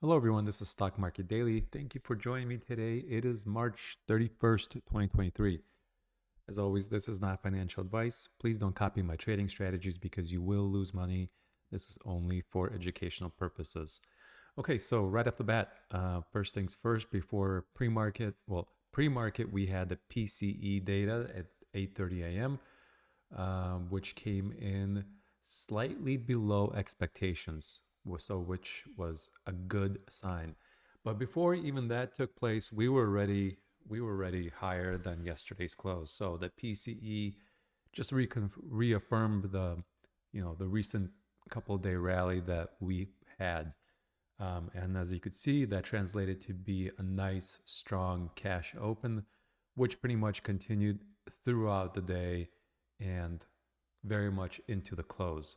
Hello, everyone. This is Stock Market Daily. Thank you for joining me today. It is March 31st, 2023. As always, this is not financial advice. Please don't copy my trading strategies because you will lose money. This is only for educational purposes. Okay, so right off the bat, first things first, before pre-market, we had the PCE data at 8:30 a.m., which came in slightly below expectations, which was a good sign. But before even that took place, we were already higher than yesterday's close. So the PCE just reaffirmed the recent couple day rally that we had. And as you could see, that translated to be a nice, strong cash open, which pretty much continued throughout the day and very much into the close.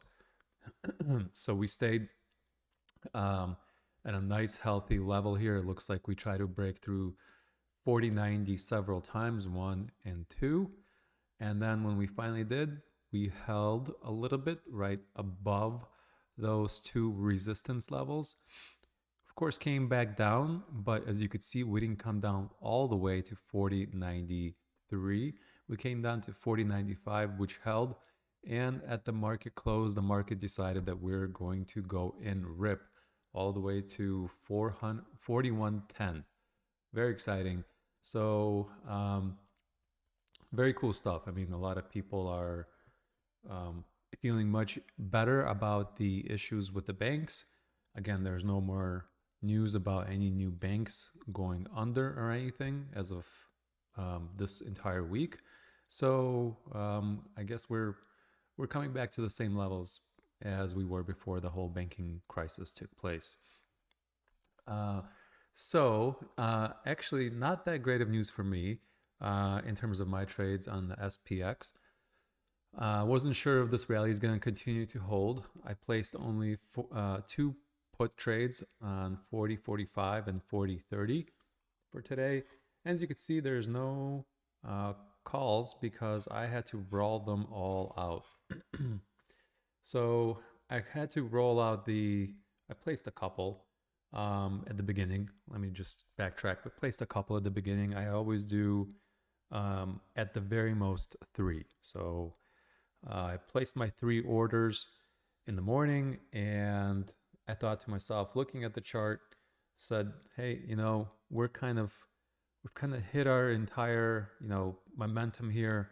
So we stayed at a nice, healthy level here. It looks like we try to break through 4090 several times, one and two. And then when we finally did, we held a little bit right above those two resistance levels. Of course, came back down, but as you could see, we didn't come down all the way to 4093. We came down to 4095, which held. And at the market close, the market decided that we're going to go in rip all the way to 4110. Very exciting. So, very cool stuff. I mean, a lot of people are feeling much better about the issues with the banks. Again, there's no more news about any new banks going under or anything as of this entire week. So I guess we're coming back to the same levels as we were before the whole banking crisis took place. Actually, not that great of news for me in terms of my trades on the SPX. Wasn't sure if this rally is going to continue to hold. I placed only two put trades on 40.45 and 40.30 for today. As you can see, there's no calls because I had to roll them all out. So I had to roll out I placed a couple at the beginning. Let me just backtrack. I placed a couple at the beginning. I always do at the very most three. So I placed my three orders in the morning, and I thought to myself, looking at the chart, said, hey, we've kind of hit our entire, momentum here.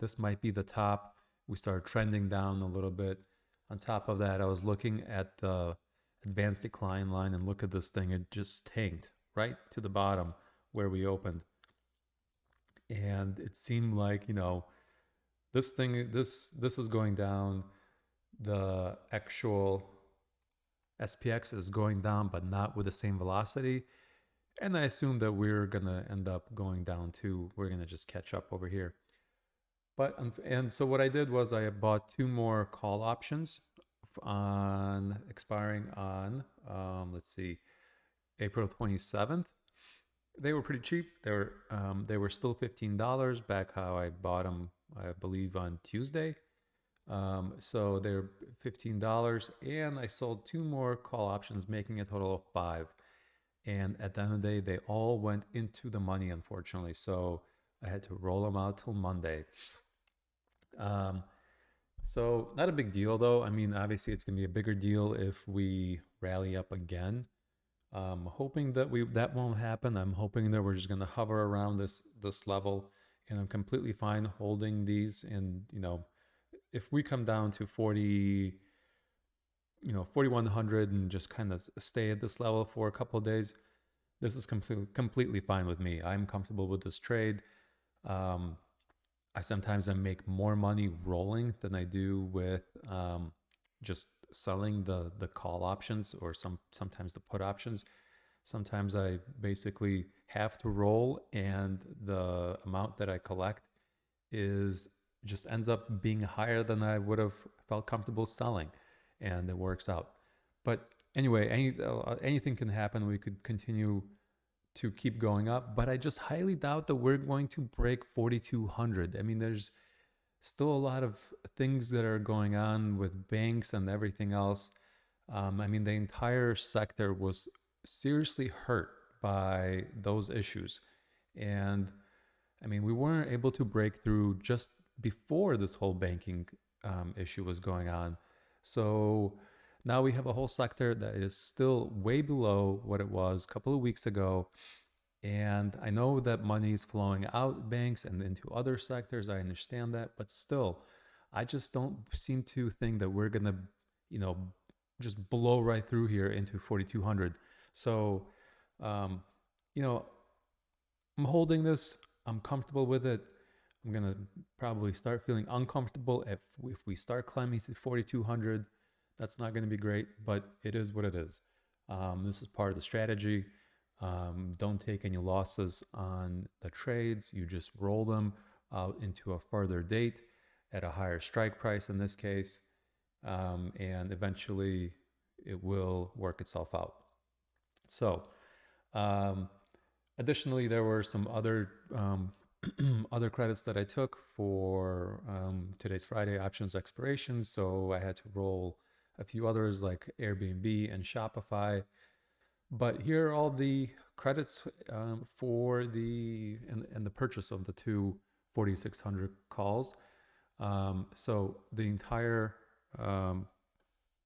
This might be the top. We started trending down a little bit. On top of that, I was looking at the advanced decline line, and look at this thing. It just tanked right to the bottom where we opened. And it seemed like, this is going down. The actual SPX is going down, but not with the same velocity. And I assume that we're going to end up going down too. We're going to just catch up over here. And so what I did was I bought two more call options on expiring on, April 27th. They were pretty cheap. They were still $15 back how I bought them, I believe, on Tuesday. So they're $15, and I sold two more call options, making a total of $5. And at the end of the day, they all went into the money, unfortunately. So I had to roll them out till Monday. So not a big deal, though. I mean, obviously, it's going to be a bigger deal if we rally up again. Hoping that that won't happen. I'm hoping that we're just going to hover around this level, and I'm completely fine holding these. And if we come down to 4100 and just kind of stay at this level for a couple of days, this is completely fine with me. I'm comfortable with this trade. I sometimes make more money rolling than I do with just selling the call options, or sometimes the put options. Sometimes I basically have to roll, and the amount that I collect just ends up being higher than I would have felt comfortable selling, and it works out. But anyway, anything can happen. We could continue to keep going up, but I just highly doubt that we're going to break 4,200. I mean, there's still a lot of things that are going on with banks and everything else. I mean, the entire sector was seriously hurt by those issues. And I mean, we weren't able to break through just before this whole banking issue was going on. So now we have a whole sector that is still way below what it was a couple of weeks ago. And I know that money is flowing out banks and into other sectors. I understand that, but still, I just don't seem to think that we're gonna, you know, just blow right through here into 4,200. So, um, you know, I'm holding this. I'm comfortable with it. I'm gonna probably start feeling uncomfortable if we start climbing to 4,200. That's not gonna be great, but it is what it is. This is part of the strategy. Don't take any losses on the trades. You just roll them out into a further date at a higher strike price in this case, and eventually it will work itself out. So, um, additionally, there were some other other credits that I took for today's Friday options expirations. So I had to roll a few others like Airbnb and Shopify. But here are all the credits for and the purchase of the two 4,600 calls. So the entire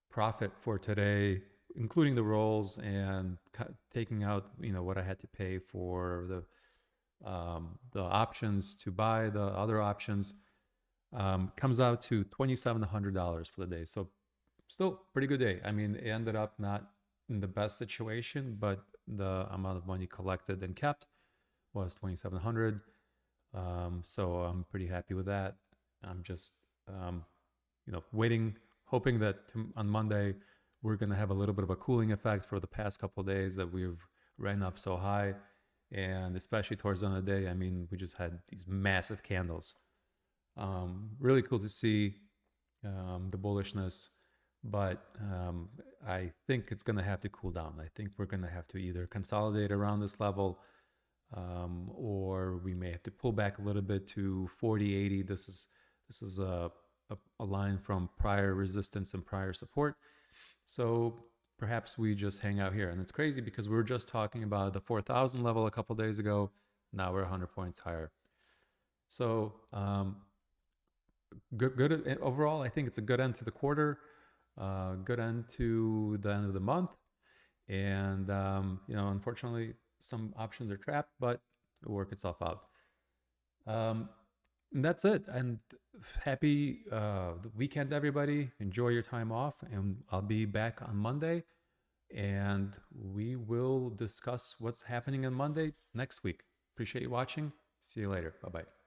profit for today, including the rolls and taking out, what I had to pay for the options to buy the other options, comes out to $2,700 for the day. So still pretty good day. I mean, it ended up not in the best situation, but the amount of money collected and kept was 2,700. So I'm pretty happy with that. I'm just, waiting, hoping that on Monday we're going to have a little bit of a cooling effect for the past couple of days that we've ran up so high. And especially towards the end of the day, I mean, we just had these massive candles. Really cool to see the bullishness, but I think it's going to have to cool down. I think we're going to have to either consolidate around this level, or we may have to pull back a little bit to 40.80. This is a line from prior resistance and prior support. So perhaps we just hang out here. And it's crazy because we were just talking about the 4,000 level a couple days ago. Now we're 100 points higher. So good overall. I think it's a good end to the quarter, good end to the end of the month. And, unfortunately, some options are trapped, but it'll work itself out. And that's it. And happy weekend, everybody. Enjoy your time off. And I'll be back on Monday. And we will discuss what's happening on Monday next week. Appreciate you watching. See you later. Bye-bye.